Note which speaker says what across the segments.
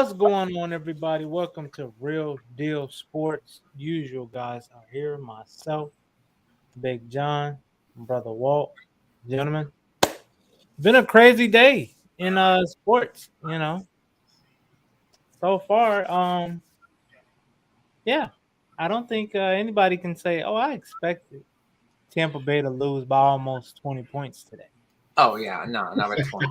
Speaker 1: What's going on, everybody? Welcome to Real Deal Sports. Usual guys are here. Myself, Big John, Brother Walt. Gentlemen, been a crazy day in sports. So far. Yeah, I don't think anybody can say, "Oh, I expected Tampa Bay to lose by almost 20 points today."
Speaker 2: Oh yeah, no, not at 20.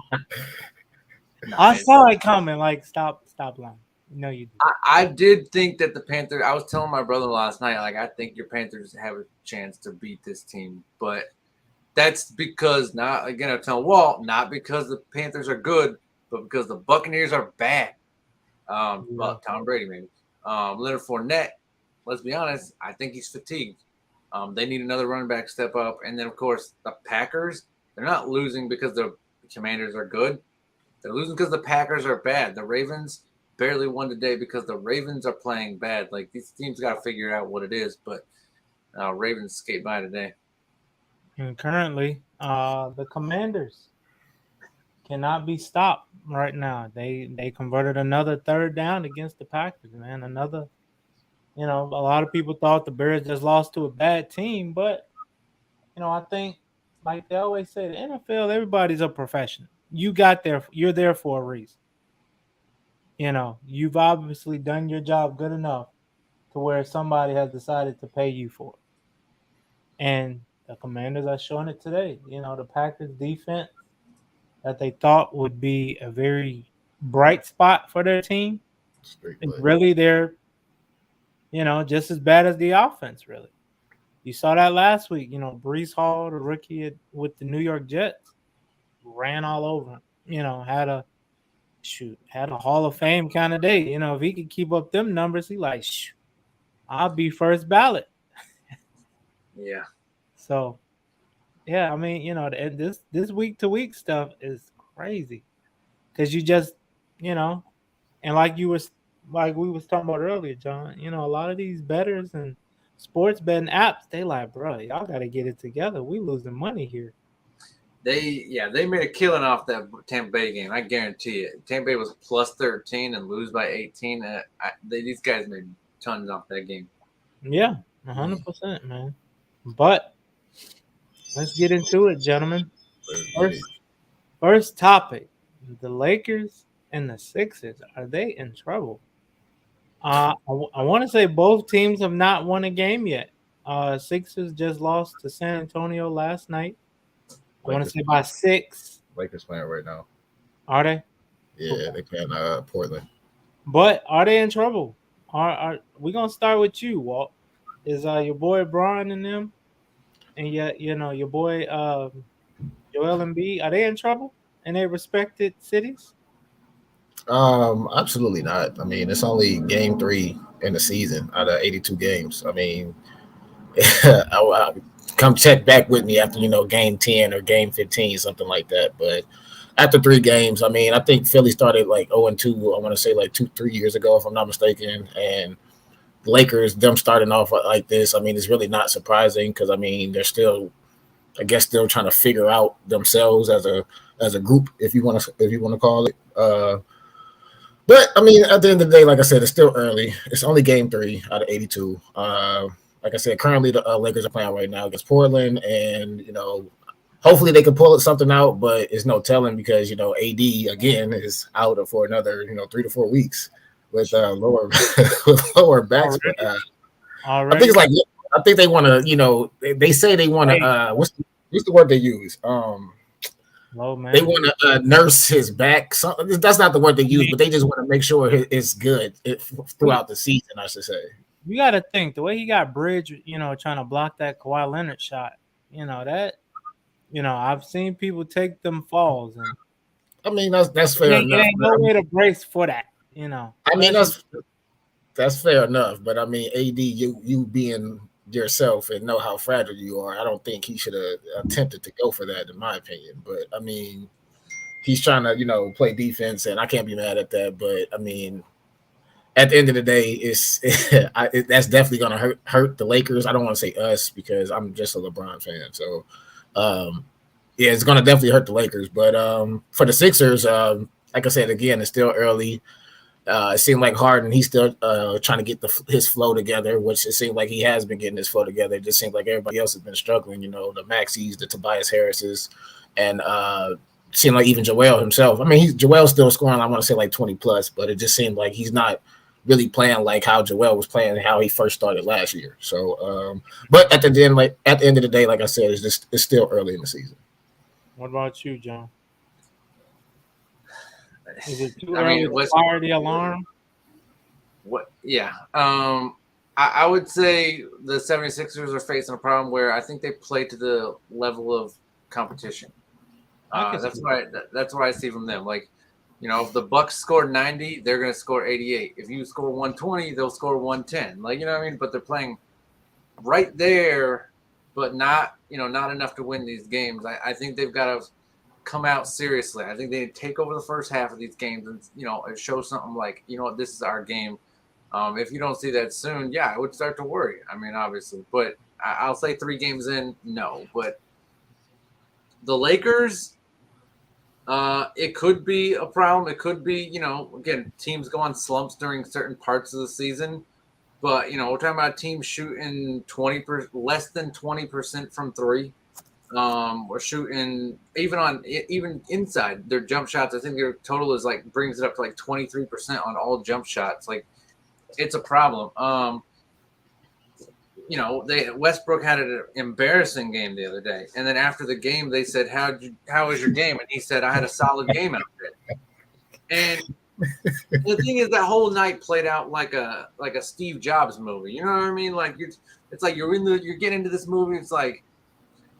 Speaker 2: No,
Speaker 1: I saw it coming. Like, stop lying. No, you did.
Speaker 2: I did think that the Panthers. I was telling my brother last night, like I think your Panthers have a chance to beat this team, but that's because not again. I'm telling Walt, not because the Panthers are good, but because the Buccaneers are bad.
Speaker 1: Yeah.
Speaker 2: Well, Tom Brady maybe. Leonard Fournette. Let's be honest. I think he's fatigued. They need another running back step up, and then of course the Packers. They're not losing because the Commanders are good. They're losing because the Packers are bad. The Ravens barely won today because the Ravens are playing bad. Like these teams got to figure out what it is, but Ravens skate by today.
Speaker 1: And currently, the Commanders cannot be stopped right now. They converted another third down against the Packers, man. Another, a lot of people thought the Bears just lost to a bad team, but I think like they always say, the NFL, everybody's a professional. You got there, you're there for a reason. You've obviously done your job good enough to where somebody has decided to pay you for it. And the Commanders are showing it today. The Packers defense that they thought would be a very bright spot for their team is really they're, just as bad as the offense, really. You saw that last week. Brees Hall, the rookie with the New York Jets, ran all over him. Had a Hall of Fame kind of day. If he could keep up them numbers, he like, I'll be first ballot.
Speaker 2: Yeah.
Speaker 1: So, yeah, I mean, this week to week stuff is crazy because you just, you know, and like we was talking about earlier, John. A lot of these bettors and sports betting apps, they like, bro, y'all got to get it together. We losing money here.
Speaker 2: They made a killing off that Tampa Bay game. I guarantee it. Tampa Bay was plus 13 and lose by 18. These guys made tons off that game.
Speaker 1: Yeah, 100%, man. But let's get into it, gentlemen. First topic: the Lakers and the Sixers. Are they in trouble? I want to say both teams have not won a game yet. Sixers just lost to San Antonio last night. I want to say by 6.
Speaker 3: Lakers playing right now.
Speaker 1: Are they?
Speaker 3: Yeah, they playing Portland.
Speaker 1: But are they in trouble? Are we gonna start with you, Walt? Is your boy Brian and them, and your boy Joel Embiid, are they in trouble in their respected cities?
Speaker 3: Absolutely not. I mean, it's only game 3 in the season out of 82 games. I mean, come check back with me after game 10 or game 15, something like that. But after 3 games, I mean, I think Philly started like 0-2. I want to say like 2-3 years ago, if I'm not mistaken, and the Lakers them starting off like this. I mean, it's really not surprising because I mean they're still, I guess, still trying to figure out themselves as a group, if you want to call it. But I mean, at the end of the day, like I said, it's still early. It's only game 3 out of 82. Like I said, currently the Lakers are playing right now against Portland, and hopefully they can pull something out, but it's no telling because AD again is out for another 3 to 4 weeks with lower with lower backs. I think it's like I think they want to they say they want to what's the word they use
Speaker 1: Low man.
Speaker 3: they want to nurse his back. That's not the word they use, but they just want to make sure it's good throughout the season, I should say.
Speaker 1: You got to think the way he got bridge, trying to block that Kawhi Leonard shot. I've seen people take them falls, and
Speaker 3: I mean that's fair enough.
Speaker 1: There ain't no way to brace for that.
Speaker 3: I mean that's fair enough, but I mean AD, you being yourself and know how fragile you are, I don't think he should have attempted to go for that, in my opinion. But I mean, he's trying to play defense, and I can't be mad at that. But I mean, at the end of the day, that's definitely going to hurt the Lakers. I don't want to say us because I'm just a LeBron fan. So, yeah, it's going to definitely hurt the Lakers. But for the Sixers, like I said, again, it's still early. It seemed like Harden, he's still trying to get his flow together, which it seemed like he has been getting his flow together. It just seems like everybody else has been struggling, the Maxey's, the Tobias Harris's, and seemed like even Joel himself. I mean, Joel's still scoring, I want to say like 20 plus, but it just seemed like he's not really playing like how Joel was playing and how he first started last year. So, but at the end of the day, like I said, it's still early in the season.
Speaker 1: What about you, John? Is it too early to fire the alarm?
Speaker 2: What? Yeah. I would say the 76ers are facing a problem where I think they play to the level of competition. That's what I see from them. Like, if the Bucks score 90, they're going to score 88. If you score 120, they'll score 110. Like, you know what I mean? But they're playing right there, but not enough to win these games. I think they've got to come out seriously. I think they take over the first half of these games and, show something like, this is our game. If you don't see that soon, yeah, I would start to worry. I mean, obviously, but I'll say 3 games in, no. But the Lakers, it could be a problem. It could be, again, teams go on slumps during certain parts of the season. But, we're talking about teams shooting less than 20% from 3. We're shooting even inside their jump shots. I think their total is brings it up to 23% on all jump shots. Like, it's a problem. Westbrook had an embarrassing game the other day, and then after the game they said, "How was your game?" And he said, "I had a solid game out there." And the thing is, that whole night played out like a Steve Jobs movie. You know what I mean? Like, it's like you're getting into this movie. It's like,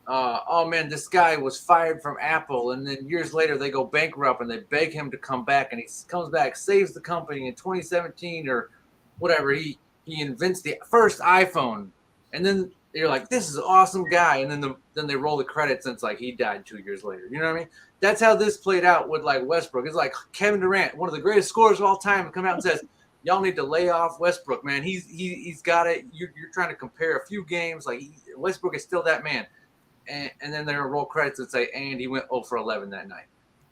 Speaker 2: oh man, this guy was fired from Apple, and then years later they go bankrupt, and they beg him to come back, and he comes back, saves the company in 2017 or whatever. He invents the first iPhone, and then you're like, this is an awesome guy, and then they roll the credits, and it's like he died 2 years later. You know what I mean? That's how this played out with Westbrook. It's like Kevin Durant, one of the greatest scorers of all time, come out and says, y'all need to lay off Westbrook, man. He's got it. You're trying to compare a few games. Westbrook is still that man. And then they're roll credits and say, and he went 0 for 11 that night.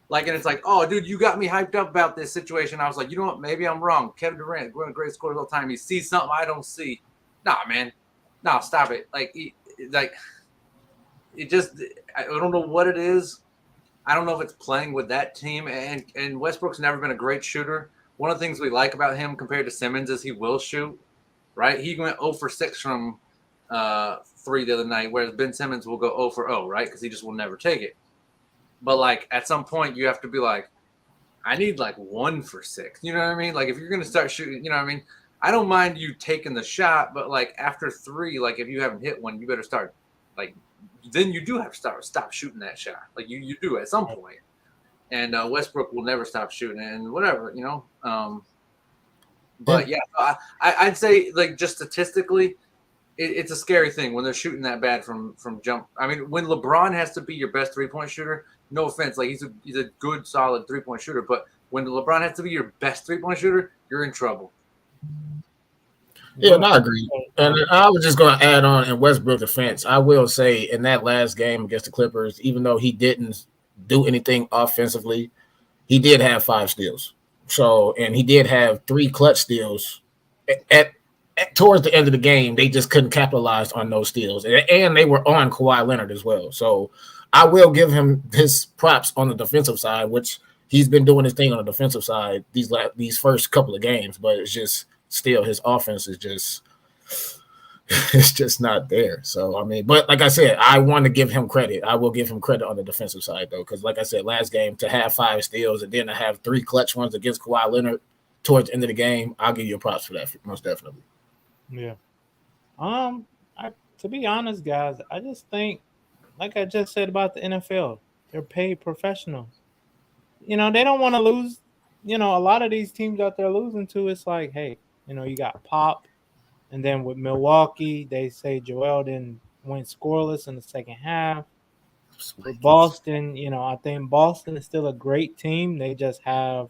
Speaker 2: And it's like, oh, dude, you got me hyped up about this situation. I was like, you know what? Maybe I'm wrong. Kevin Durant, one of the greatest scorers of all time. He sees something I don't see. Nah, man. Nah, stop it. It just, I don't know what it is. I don't know if it's playing with that team. And Westbrook's never been a great shooter. One of the things we like about him compared to Simmons is he will shoot, right? He went 0 for 6 from 3 the other night, whereas Ben Simmons will go 0 for 0, right? Because he just will never take it. But at some point you have to be like, I need 1 for 6. You know what I mean? If you're gonna start shooting, you know what I mean? I don't mind you taking the shot, but after 3, if you haven't hit one, you better start then you do have to stop shooting that shot. You do at some point. And Westbrook will never stop shooting and whatever, But yeah, I'd say just statistically, it's a scary thing when they're shooting that bad from jump. I mean, when LeBron has to be your best 3-point shooter, no offense, he's a good, solid 3-point shooter, but when LeBron has to be your best 3-point shooter, you're in trouble.
Speaker 3: Yeah, and I agree. And I was just going to add on in Westbrook's defense. I will say in that last game against the Clippers, even though he didn't do anything offensively, he did have 5 steals. So, and he did have 3 clutch steals at towards the end of the game. They just couldn't capitalize on those steals, and they were on Kawhi Leonard as well. So I will give him his props on the defensive side, which he's been doing his thing on the defensive side these first couple of games, but it's just still his offense is just it's just not there. So I mean, but like I said, I want to give him credit. I will give him credit on the defensive side though, because like I said, last game to have 5 steals and then to have 3 clutch ones against Kawhi Leonard towards the end of the game, I'll give you props for that most definitely.
Speaker 1: Yeah. To be honest, guys, I just think, like I just said about the NFL, they're paid professionals. They don't want to lose. A lot of these teams out there losing to, it's like, hey, you got Pop, and then with Milwaukee, they say Joel didn't went scoreless in the second half. With Boston, I think Boston is still a great team. They just have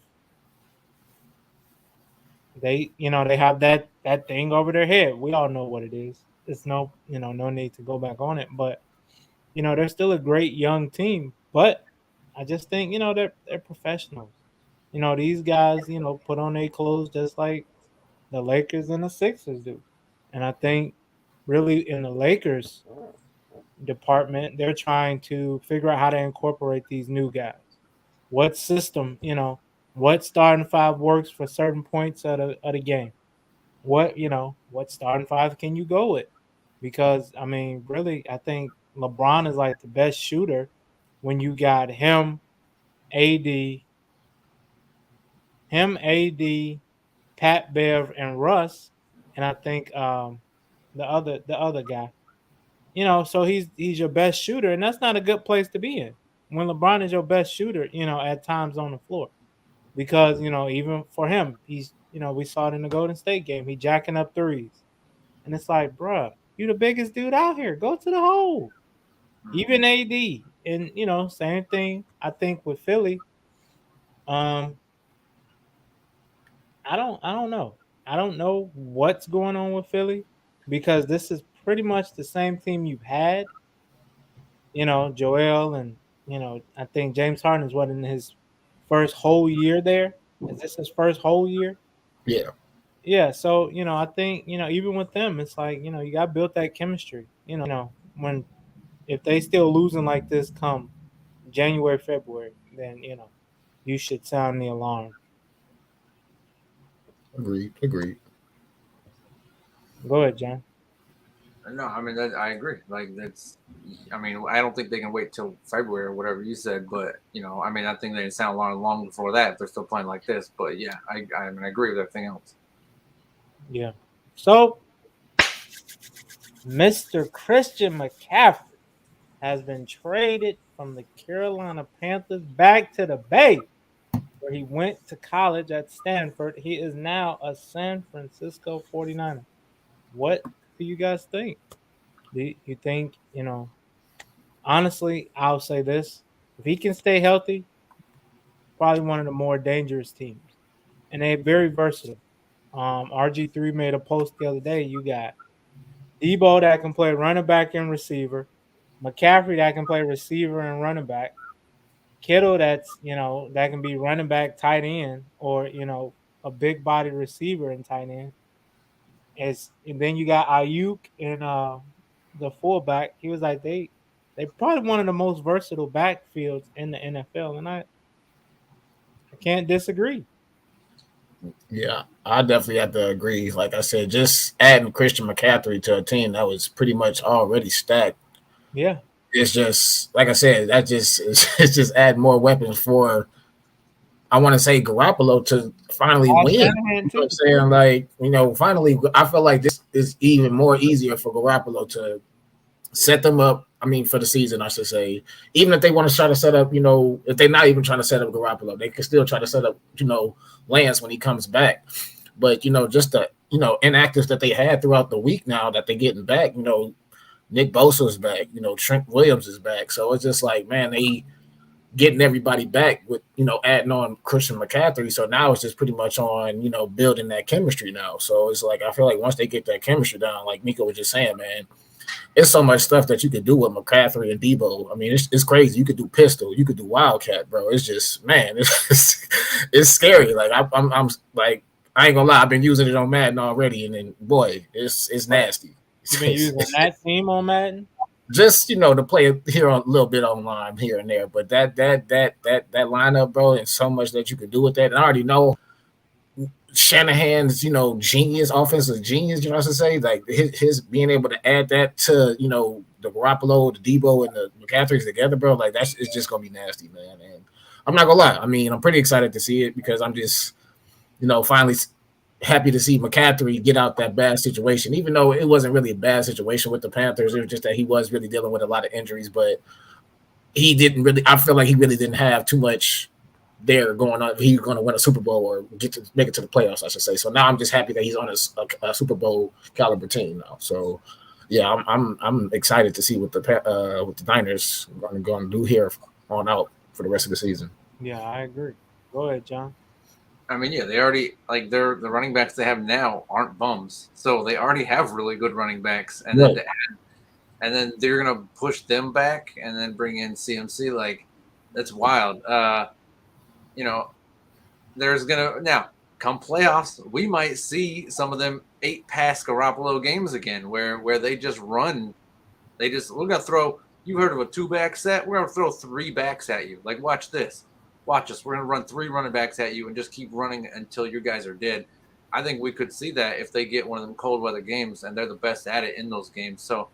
Speaker 1: they have that thing over their head. We all know what it is. It's no need to go back on it, but they're still a great young team. But I just think they're professionals. these guys, put on their clothes just like the Lakers and the Sixers do. And I think really in the Lakers department, they're trying to figure out how to incorporate these new guys. What system, what starting five works for certain points of the game. What starting five can you go with? Because I mean, really, I think LeBron is like the best shooter when you got AD, AD, Pat Bev, and Russ, and I think the other guy. So he's your best shooter, and that's not a good place to be in when LeBron is your best shooter. At times on the floor, because even for him, he's we saw it in the Golden State game. He jacking up threes, and it's like, bruh, you the biggest dude out here. Go to the hole. Even AD, and same thing. I think with Philly, um, I don't know. I don't know what's going on with Philly because this is pretty much the same team you've had. Joel and I think James Harden is what in his first whole year there. Is this his first whole year?
Speaker 3: Yeah,
Speaker 1: Yeah. So I think even with them, it's like you got built that chemistry. When if they still losing like this come January, February, then you should sound the alarm.
Speaker 3: agreed.
Speaker 1: Go ahead, John.
Speaker 2: No, I mean I agree. Like that's, I mean, I don't think they can wait till February or whatever you said, but I mean, I think they can sound long before that if they're still playing like this. But yeah, I mean, I agree with everything else.
Speaker 1: Yeah. So Mr. Christian McCaffrey has been traded from the Carolina Panthers back to the Bay, where he went to college at Stanford. He is now a San Francisco 49er. What do you guys think? Do you think, honestly, I'll say this. If he can stay healthy, probably one of the more dangerous teams. And they're very versatile. RG3 made a post the other day. You got Debo that can play running back and receiver, McCaffrey that can play receiver and running back, Kittle that's that can be running back, tight end, or a big body receiver and tight end. And then you got Ayuk and the fullback. He was like they probably one of the most versatile backfields in the NFL, and I can't disagree.
Speaker 3: Yeah, I definitely have to agree. Like I said, just adding Christian McCaffrey to a team that was pretty much already stacked.
Speaker 1: Yeah,
Speaker 3: It's just like I said, that just it's just add more weapons for, I want to say, Garoppolo to finally win.
Speaker 1: Shanahan
Speaker 3: You know what
Speaker 1: too.
Speaker 3: I'm saying? Like, finally, I feel like this is even more easier for Garoppolo to set them up. I mean, for the season, I should say. Even if they want to try to set up, if they're not even trying to set up Garoppolo, they can still try to set up, Lance when he comes back. But just the inactives that they had throughout the week now that they're getting back. Nick Bosa's back. Trent Williams is back. So it's just like, man, they getting everybody back with adding on Christian McCaffrey. So now it's just pretty much on building that chemistry now. So it's like I feel like once they get that chemistry down, like Nico was just saying, man, it's so much stuff that you could do with McCaffrey and Debo. I mean, it's crazy. You could do pistol, you could do wildcat, bro. It's just, man, it's scary. Like I'm like, I ain't gonna lie, I've been using it on Madden already, and then boy, it's nasty.
Speaker 1: You've been using that team on Madden.
Speaker 3: Just to play it here a little bit online here and there, but that lineup, bro, and so much that you could do with that. And I already know Shanahan's, genius, offensive genius, what I should say, like his being able to add that to, the Garoppolo, the Debo, and the McCaffrey's together, bro, like it's just gonna be nasty, man. And I'm not gonna lie, I mean, I'm pretty excited to see it because I'm just, finally happy to see McCaffrey get out that bad situation, even though it wasn't really a bad situation with the Panthers. It was just that he was really dealing with a lot of injuries, but he didn't really, I feel like he really didn't have too much there going on. He's going to win a Super Bowl or make it to the playoffs, I should say. So now I'm just happy that he's on a Super Bowl caliber team now. So yeah, I'm excited to see what the Niners are going to do here on out for the rest of the season.
Speaker 1: Yeah, I agree. Go ahead, John.
Speaker 2: I mean, yeah, they already like the running backs they have now aren't bums, so they already have really good running backs, and
Speaker 3: Right.
Speaker 2: then they're gonna push them back and then bring in CMC. Like that's wild. You know, there's gonna now come playoffs, we might see some of them 8-pass Garoppolo games again, where they just run. We're gonna throw. You heard of a 2-back set? We're gonna throw 3 backs at you. Like, watch this. Watch us. We're gonna run 3 running backs at you and just keep running until your guys are dead. I think we could see that if they get one of them cold weather games, and they're the best at it in those games. So,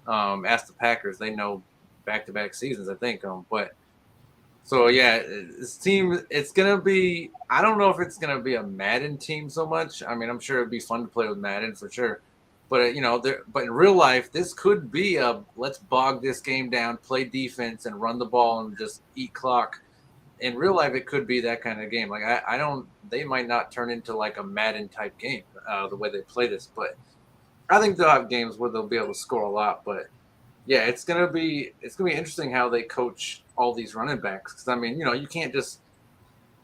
Speaker 2: ask the Packers. They know back-to-back seasons, I think. But so yeah, this team. It's gonna be. I don't know if it's gonna be a Madden team so much. I mean, I'm sure it'd be fun to play with Madden for sure. But but in real life, this could be a let's bog this game down, play defense, and run the ball and just eat clock. In real life, it could be that kind of game. Like I don't. They might not turn into like a Madden type game the way they play this, but I think they'll have games where they'll be able to score a lot. But yeah, it's gonna be interesting how they coach all these running backs. Because I mean, you can't just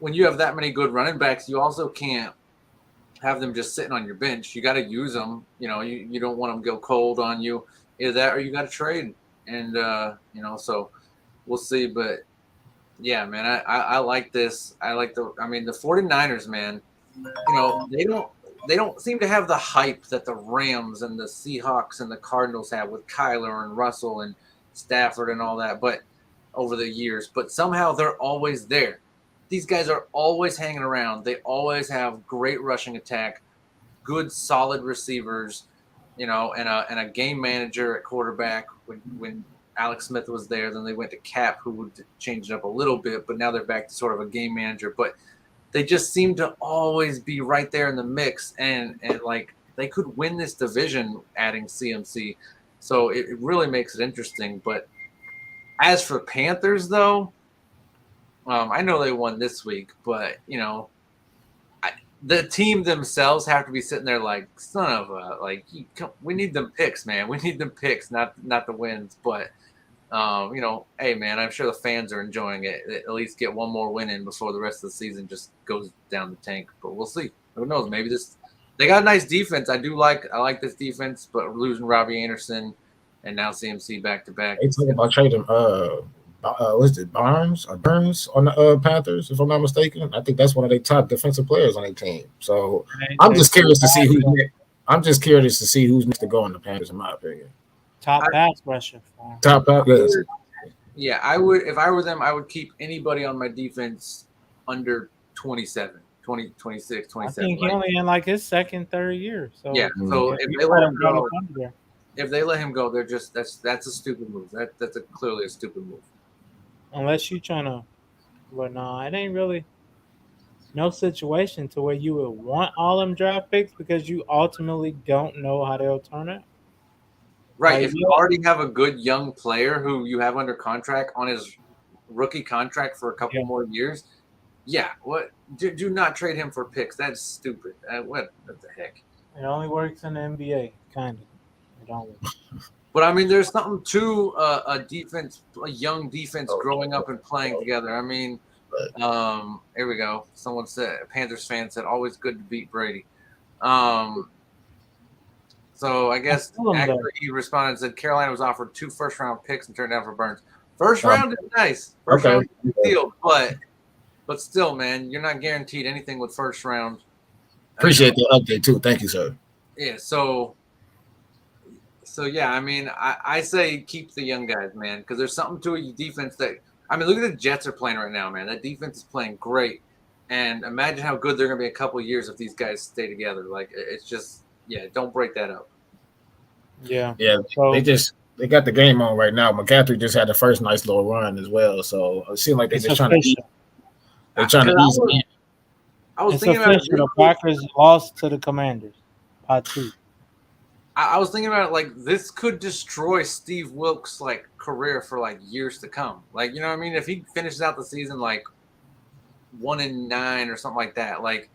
Speaker 2: when you have that many good running backs, you also can't have them just sitting on your bench. You got to use them. You don't want them to go cold on you. Either that or you got to trade. And so we'll see. But yeah, man, I like this. I mean, the 49ers, man, they don't seem to have the hype that the Rams and the Seahawks and the Cardinals have with Kyler and Russell and Stafford and all that, but over the years. But somehow they're always there. These guys are always hanging around. They always have great rushing attack, good solid receivers, and a game manager at quarterback. When Alex Smith was there, then they went to Cap, who would change it up a little bit, but now they're back to sort of a game manager. But they just seem to always be right there in the mix, and like they could win this division adding CMC. So it really makes it interesting. But as for Panthers, though, I know they won this week, but the team themselves have to be sitting there like, son of a we need them picks, man. We need them picks, not the wins. But hey, man, I'm sure the fans are enjoying it. At least get one more win in before the rest of the season just goes down the tank. But we'll see. Who knows? Maybe they got a nice defense. I like this defense, but losing Robbie Anderson and now CMC back to back.
Speaker 3: They talking about trading what's it, Burns on the Panthers, if I'm not mistaken. I think that's one of their top defensive players on their team. So I'm just curious to see who's next to go on the Panthers, in my opinion.
Speaker 1: Top pass rusher.
Speaker 3: Top pass.
Speaker 2: Yeah, I would. If I were them, I would keep anybody on my defense under 27, 20, 26, 27.
Speaker 1: I think he only in like his second, third year. So
Speaker 2: yeah. So if they let him go, they're just that's a stupid move. That's clearly a stupid move.
Speaker 1: Unless you're trying to, but no, it ain't really no situation to where you would want all them draft picks because you ultimately don't know how they'll turn out.
Speaker 2: Right. If you already have a good young player who you have under contract on his rookie contract for a couple more years, yeah. What? Do not trade him for picks. That's stupid. What the heck?
Speaker 1: It only works in the NBA, kind of. It don't work.
Speaker 2: But I mean, there's something to a young defense growing up and playing together. I mean, here we go. Someone said, a Panthers fan said, always good to beat Brady. So I guess actually he responded and said Carolina was offered 2 first-round picks and turned down for Burns. First round is nice. First round is deal, but still, man, you're not guaranteed anything with first round.
Speaker 3: Appreciate the update too. Thank you, sir.
Speaker 2: Yeah. So yeah, I mean, I say keep the young guys, man, because there's something to a defense that I mean, look at the Jets are playing right now, man. That defense is playing great, and imagine how good they're going to be in a couple of years if these guys stay together. Like it's just don't break that up.
Speaker 3: Yeah. So, they got the game on right now. McCaffrey just had the first nice little run as well. So it seemed like they're just trying to ease it.
Speaker 2: I was thinking about
Speaker 1: the Packers lost to the Commanders by 2.
Speaker 2: I was thinking about it like this could destroy Steve Wilkes' like career for like years to come. Like, you know what I mean? If he finishes out the season like 1-9 or something like that, like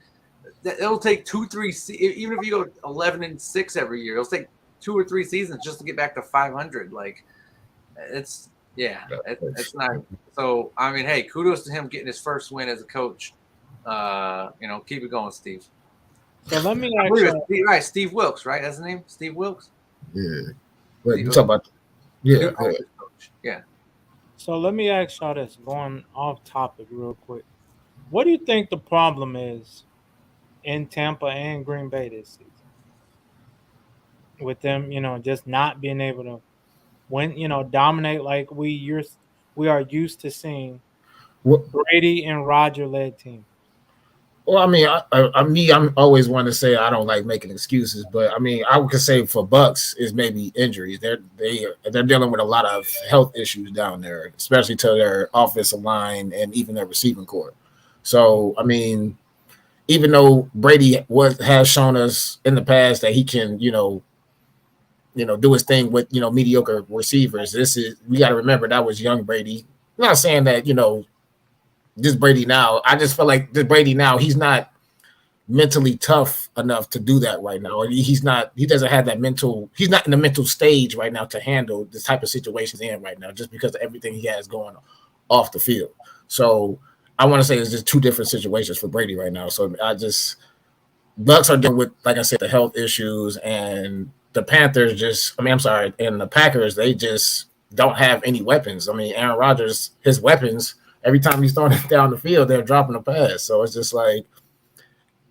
Speaker 2: it'll take 2-3 even if you go 11-6 every year, it'll take 2 or 3 seasons just to get back to 500. Like it's not. So I mean, hey, kudos to him getting his first win as a coach. Keep it going, Steve.
Speaker 1: So let me ask
Speaker 2: Steve Wilkes, right? That's the name, Steve Wilkes.
Speaker 3: Yeah. Wait, you talking about? Yeah.
Speaker 2: Yeah.
Speaker 1: So let me ask y'all this, going off topic real quick. What do you think the problem is in Tampa and Green Bay this season with them? Just not being able to win. Dominate like we are used to seeing
Speaker 3: Well,
Speaker 1: Brady and Roger led team.
Speaker 3: well, I mean, I'm always one to say I don't like making excuses, but I mean, I could say for Bucks is maybe injuries. They're dealing with a lot of health issues down there, especially to their offensive line and even their receiving core. So, I mean, even though Brady has shown us in the past that he can, do his thing with mediocre receivers. This is we got to remember that was young Brady. I'm not saying that this Brady now. I just feel like this Brady now. He's not mentally tough enough to do that right now. Or he's not. He doesn't have that mental. He's not in the mental stage right now to handle this type of situations in right now, just because of everything he has going off the field. So I want to say it's just two different situations for Brady right now. So I just Bucks are dealing with, like I said, the health issues, and the Panthers just. I mean, I'm sorry, and the Packers they just don't have any weapons. I mean, Aaron Rodgers, his weapons. Every time he's throwing it down the field, they're dropping a pass. So it's just like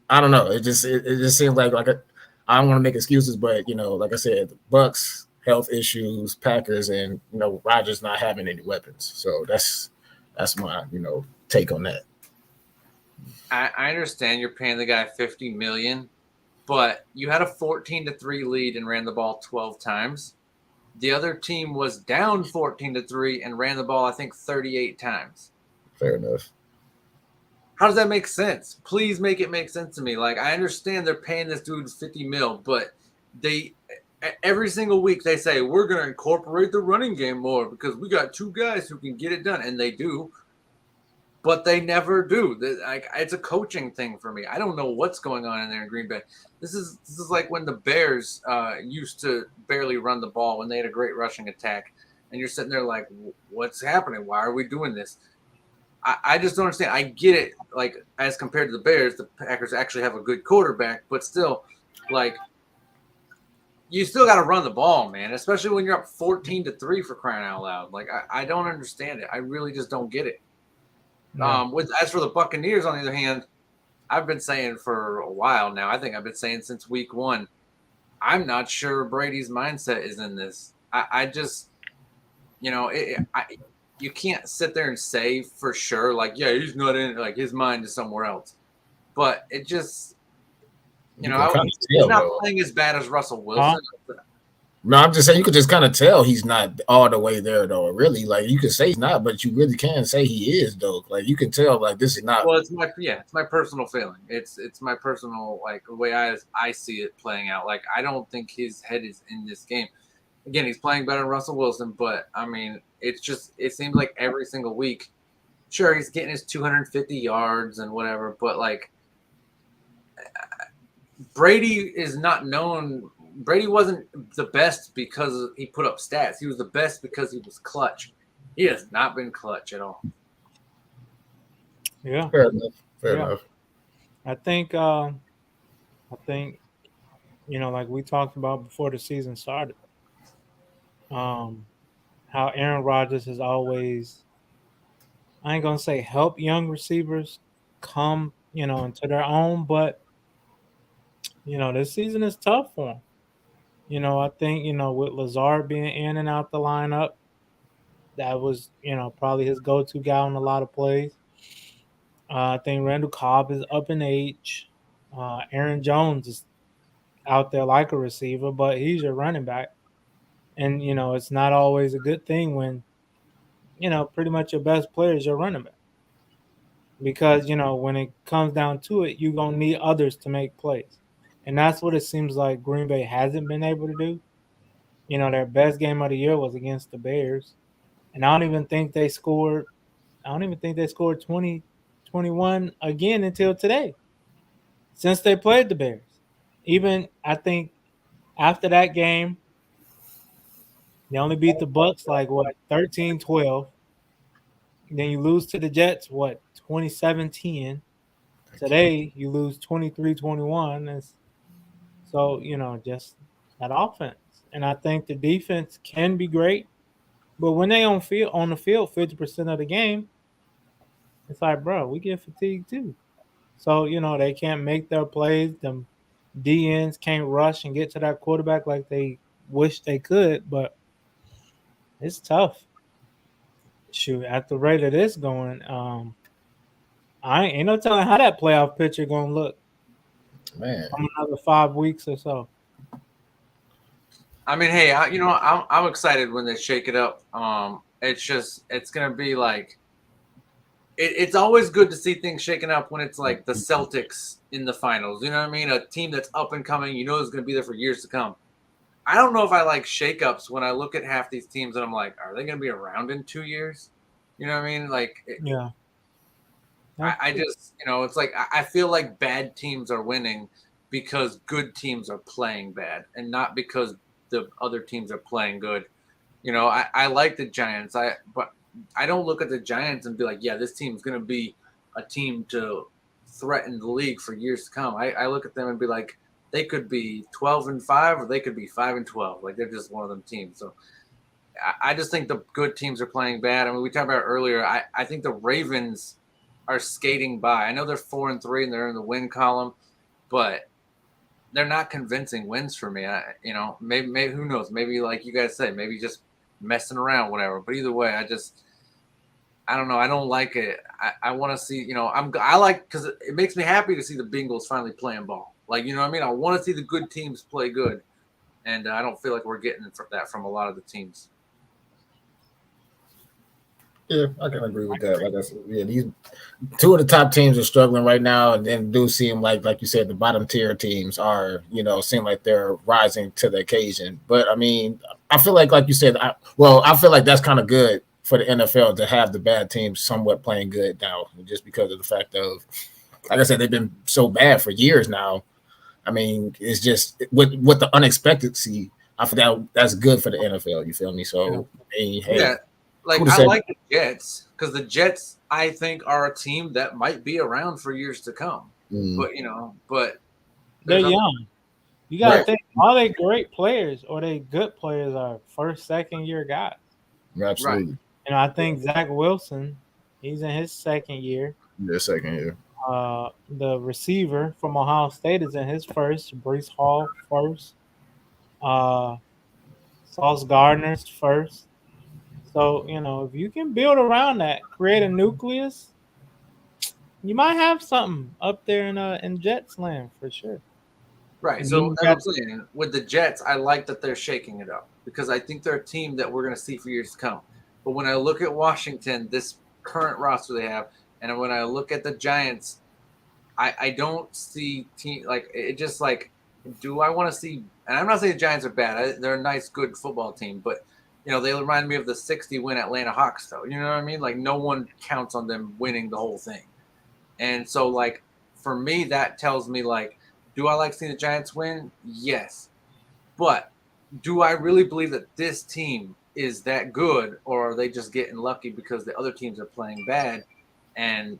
Speaker 3: I don't know. It just seems like I don't want to make excuses, but like I said, Bucks health issues, Packers, and Rodgers not having any weapons. So that's my take on that.
Speaker 2: I understand you're paying the guy $50 million, but you had a 14-3 lead and ran the ball 12 times. The other team was down 14-3 and ran the ball, I think, 38 times.
Speaker 3: Fair enough.
Speaker 2: How does that make sense? Please make it make sense to me. Like, I understand they're paying this dude 50 mil, but every single week they say we're going to incorporate the running game more because we got two guys who can get it done, and they do. But they never do. It's a coaching thing for me. I don't know what's going on in there in Green Bay. This is like when the Bears used to barely run the ball when they had a great rushing attack, and you're sitting there like, what's happening? Why are we doing this? I just don't understand. I get it. Like, as compared to the Bears, the Packers actually have a good quarterback, but still, like, you still got to run the ball, man, especially when you're up 14-3 for crying out loud. Like, I don't understand it. I really just don't get it.
Speaker 1: No.
Speaker 2: As for the Buccaneers, on the other hand, I've been saying for a while now, I think I've been saying since week one, I'm not sure Brady's mindset is in this. I just, you can't sit there and say for sure, like, yeah, he's not in it, like his mind is somewhere else. But it just, he's not playing as bad as Russell Wilson.
Speaker 3: No, I'm just saying you could just kind of tell he's not all the way there though. Really, like you could say he's not, but you really can say he is though. Like you can tell, like this is not.
Speaker 2: Well, it's my personal feeling. It's my personal the way I see it playing out. Like I don't think his head is in this game. Again, he's playing better than Russell Wilson, but I mean, it seems like every single week. Sure, he's getting his 250 yards and whatever, but like Brady is not known. Brady wasn't the best because he put up stats. He was the best because he was clutch. He has not been clutch at all.
Speaker 1: Yeah.
Speaker 3: Fair enough.
Speaker 1: I think like we talked about before the season started, how Aaron Rodgers has always, I ain't gonna say help young receivers come, into their own, but this season is tough for him. I think, with Lazard being in and out the lineup, that was, probably his go-to guy on a lot of plays. I think Randall Cobb is up in age. Aaron Jones is out there like a receiver, but he's your running back. And, it's not always a good thing when, pretty much your best player is your running back. Because, when it comes down to it, you're going to need others to make plays. And that's what it seems like Green Bay hasn't been able to do. Their best game of the year was against the Bears. And I don't even think they scored 20, 21 again until today. Since they played the Bears. Even I think after that game, they only beat the Bucks like 13-12. Then you lose to the Jets 27-10. Today you lose 23-21. So, just that offense. And I think the defense can be great, but when they on the field 50% of the game, It's like, bro, we get fatigued too. So, they can't make their plays. Them DNs can't rush and get to that quarterback like they wish they could, but it's tough. Shoot, at the rate of this going, I ain't no telling how that playoff picture gonna look
Speaker 3: Man,
Speaker 1: from another 5 weeks or so.
Speaker 2: I mean, hey, I'm excited when they shake it up. It's gonna be like it's always good to see things shaken up when it's like the Celtics in the finals. You know what I mean? A team that's up and coming. You know, is going to be there for years to come. I don't know if I like shakeups when I look at half these teams and I'm like, are they going to be around in 2 years? You know what I mean? Like,
Speaker 1: Yeah.
Speaker 2: I just, it's like I feel like bad teams are winning because good teams are playing bad and not because the other teams are playing good. I like the Giants. But I don't look at the Giants and be like, yeah, this team's going to be a team to threaten the league for years to come. I look at them and be like, they could be 12-5 or they could be 5-12. Like they're just one of them teams. So I just think the good teams are playing bad. I mean, we talked about it earlier. I think the Ravens are skating by. I know they're 4-3 and they're in the win column, but they're not convincing wins for me. Maybe who knows? Maybe like you guys say, maybe just messing around, whatever. But either way, I don't know. I don't like it. I want to see, I like, because it makes me happy to see the Bengals finally playing ball. Like, you know what I mean? I want to see the good teams play good. And I don't feel like we're getting that from a lot of the teams.
Speaker 3: yeah, I can agree with that. Like I said, yeah, these two of the top teams are struggling right now, and then do seem like you said, the bottom tier teams are, seem like they're rising to the occasion. But I mean, I feel like you said, I feel like that's kind of good for the NFL to have the bad teams somewhat playing good now, just because of the fact of, like I said, they've been so bad for years now. I mean, it's just with the unexpectancy. I feel that's good for the NFL. You feel me? So, I mean, hey,
Speaker 2: yeah, like I like the Jets because the Jets, I think, are a team that might be around for years to come. But
Speaker 1: they're young. You gotta think all they great players or they good players are first, second year guys.
Speaker 3: Absolutely.
Speaker 1: Right. I think Zach Wilson, he's in his second year.
Speaker 3: Yeah, second year.
Speaker 1: The receiver from Ohio State is in his first. Brees Hall first. Sauce Gardner's first. So if you can build around that, create a nucleus, you might have something up there in Jets land for sure.
Speaker 2: Right.
Speaker 1: And
Speaker 2: so that's what I'm saying. With the Jets, I like that they're shaking it up because I think they're a team that we're going to see for years to come. But when I look at Washington, this current roster they have, and when I look at the Giants, I don't see team like it. Just like, do I want to see? And I'm not saying the Giants are bad. They're a nice, good football team, but they remind me of the 60-win Atlanta Hawks, though. You know what I mean? Like no one counts on them winning the whole thing. And so, like for me, that tells me like, do I like seeing the Giants win? Yes, but do I really believe that this team is that good, or are they just getting lucky because the other teams are playing bad? And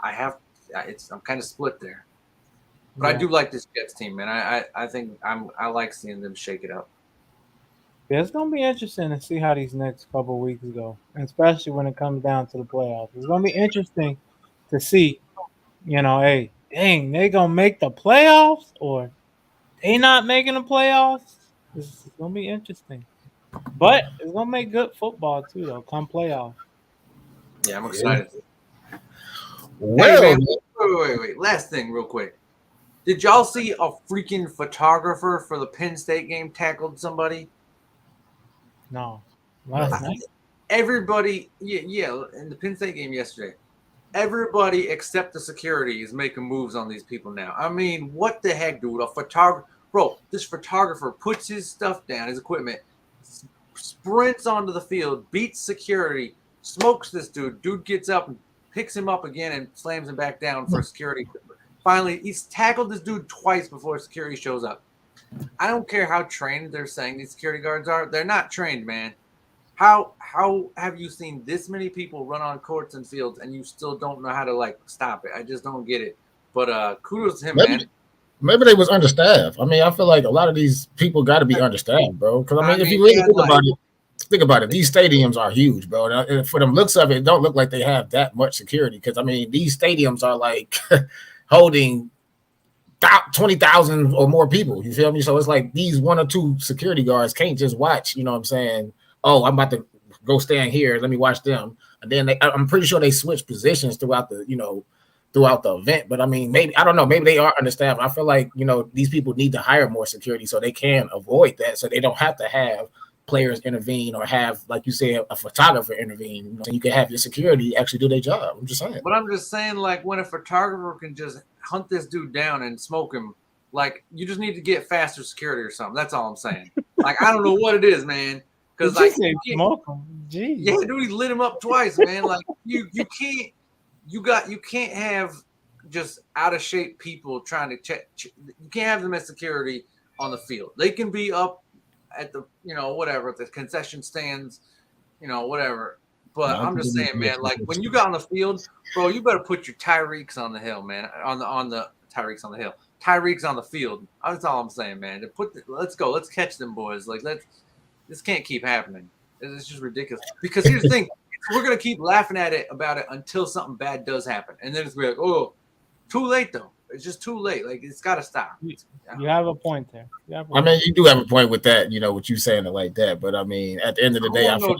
Speaker 2: I'm kind of split there, but I do like this Jets team, man. I think I like seeing them shake it up.
Speaker 1: Yeah, it's gonna be interesting to see how these next couple of weeks go, especially when it comes down to the playoffs. It's gonna be interesting to see, hey, dang, they gonna make the playoffs or they not making the playoffs. It's gonna be interesting, but it's gonna make good football too, though. Come playoffs.
Speaker 2: Yeah, I'm excited.
Speaker 3: Well,
Speaker 2: hey, man, wait. Last thing, real quick. Did y'all see a freaking photographer for the Penn State game tackled somebody?
Speaker 1: No, last night.
Speaker 2: Everybody, yeah, in the Penn State game yesterday, everybody except the security is making moves on these people now. I mean, what the heck, dude? This photographer puts his stuff down, his equipment, sprints onto the field, beats security, smokes this dude. Dude gets up and picks him up again and slams him back down for security. Finally, he's tackled this dude twice before security shows up. I don't care how trained they're saying these security guards are. They're not trained, man. How have you seen this many people run on courts and fields and you still don't know how to stop it? I just don't get it. But kudos to him, man.
Speaker 3: Maybe they was understaffed. I mean, I feel like a lot of these people got to be understaffed, bro. Because I mean, if you really think about it, think about it. These stadiums are huge, bro. And for them looks of it, it don't look like they have that much security. Because I mean, these stadiums are like holding 20,000 or more people. You feel me? So it's like these one or two security guards can't just watch. You know what I'm saying? Oh, I'm about to go stand here. Let me watch them. And then I'm pretty sure they switch positions throughout the event. But I mean, maybe I don't know. Maybe they are understaffed. I feel like these people need to hire more security so they can avoid that. So they don't have to have players intervene or have, like you said, a photographer intervene. So you can have your security actually do their job. I'm just saying.
Speaker 2: But I'm just saying, like, when a photographer can just hunt this dude down and smoke him, like, you just need to get faster security or something. That's all I'm saying. Like, I don't know what it is, man. Because like,
Speaker 1: smoke him. Jeez.
Speaker 2: Yeah, dude, he lit him up twice, man. Like, you can't have just out of shape people trying to check. You can't have them as security on the field. They can be up at the whatever, the concession stands, whatever. But I'm just saying, man, like when you got on the field, bro, you better put your Tyreeks on the hill, man. On the Tyreeks on the hill, Tyreeks on the field. That's all I'm saying, man. Let's go, let's catch them boys. Like this can't keep happening. It's just ridiculous. Because here's the thing, we're gonna keep laughing about it until something bad does happen, and then it's gonna be like, oh, too late though. It's just too late. Like it's got to stop.
Speaker 1: You have a point there.
Speaker 3: I mean, you do have a point with that. What you saying it like that, but I mean, at the end of the day, I feel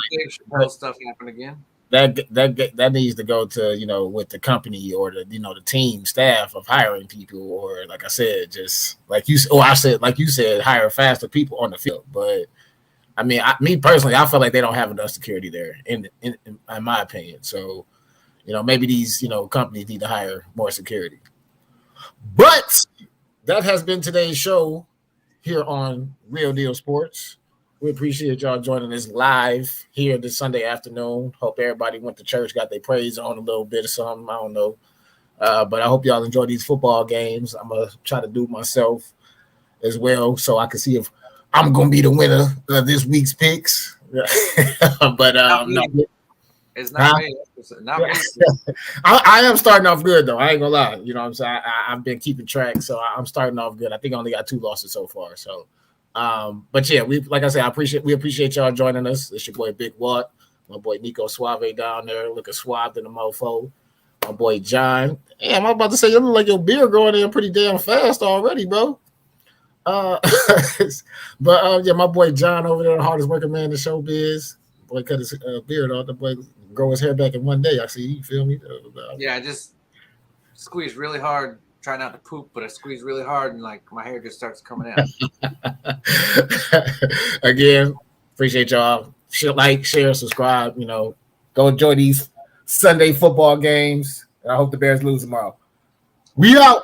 Speaker 3: like
Speaker 2: stuff happen again.
Speaker 3: That needs to go to with the company or the team staff of hiring people, or like I said, just like you said, hire faster people on the field. But I mean, me personally, I feel like they don't have enough security there, in my opinion. So maybe these companies need to hire more security. But that has been today's show here on Real Deal Sports. We appreciate y'all joining us live here this Sunday afternoon. Hope everybody went to church, got their praise on a little bit or something. I don't know. But I hope y'all enjoy these football games. I'm going to try to do myself as well so I can see if I'm going to be the winner of this week's picks. But no.
Speaker 2: It's not me. It's not me.
Speaker 3: I am starting off good though. I ain't gonna lie. You know what I'm saying? I've been keeping track, so I'm starting off good. I think I only got 2 losses so far. So, but yeah, like I said, we appreciate y'all joining us. It's your boy Big Watt, my boy Nico Suave down there, looking suave in the mofo. My boy John. Damn, I'm about to say you look like your beard growing in pretty damn fast already, bro. But yeah, my boy John over there, the hardest working man in showbiz. Boy cut his beard off. The boy grow his hair back in one day. I see. You feel me?
Speaker 2: Yeah, I just squeeze really hard. Try not to poop, but I squeeze really hard, and like my hair just starts coming out.
Speaker 3: Again, appreciate y'all. Like, share, subscribe. Go enjoy these Sunday football games. I hope the Bears lose tomorrow. We out.